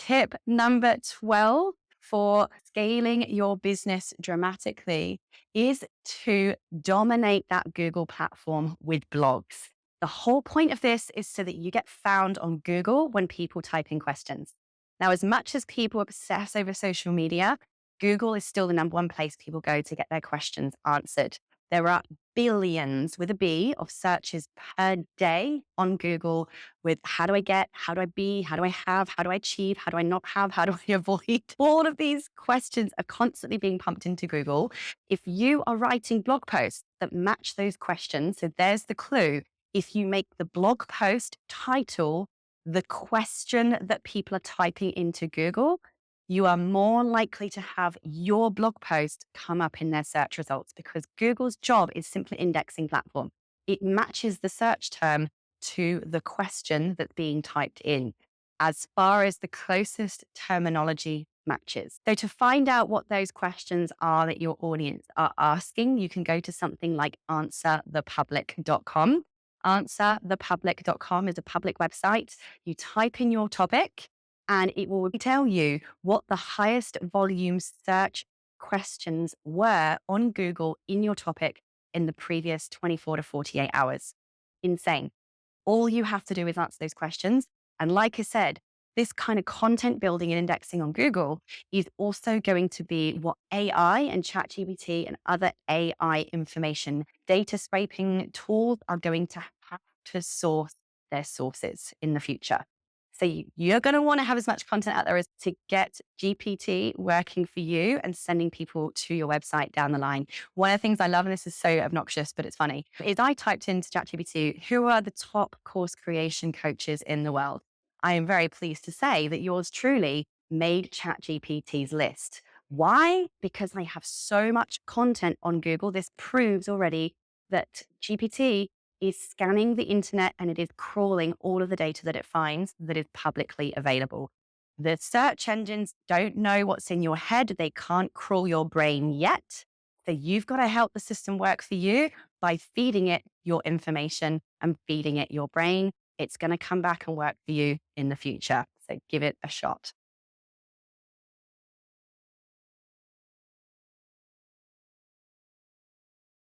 Tip number 12 for scaling your business dramatically is to dominate that Google platform with blogs. The whole point of this is so that you get found on Google when people type in questions. Now, as much as people obsess over social media, Google is still the number one place people go to get their questions answered. There are billions with a B of searches per day on Google with how do I get, how do I be, how do I have, how do I achieve, how do I not have, how do I avoid? All of these questions are constantly being pumped into Google. If you are writing blog posts that match those questions, so there's the clue. If you make the blog post title the question that people are typing into Google, you are more likely to have your blog post come up in their search results because Google's job is simply indexing platform. It matches the search term to the question that's being typed in as far as the closest terminology matches. So to find out what those questions are that your audience are asking, you can go to something like answerthepublic.com. Answerthepublic.com is a public website. You type in your topic and it will tell you what the highest volume search questions were on Google in your topic in the previous 24 to 48 hours. Insane. All you have to do is answer those questions. And like I said, this kind of content building and indexing on Google is also going to be what AI and ChatGPT and other AI information data scraping tools are going to have to source their sources in the future. So you're going to want to have as much content out there as to get GPT working for you and sending people to your website down the line. One of the things I love, and this is so obnoxious, but it's funny, is I typed into ChatGPT, who are the top course creation coaches in the world? I am very pleased to say that yours truly made ChatGPT's list. Why? Because I have so much content on Google. This proves already that GPT is scanning the internet and it is crawling all of the data that it finds that is publicly available. The search engines don't know what's in your head. They can't crawl your brain yet. So you've got to help the system work for you by feeding it your information and feeding it your brain. It's going to come back and work for you in the future. So give it a shot.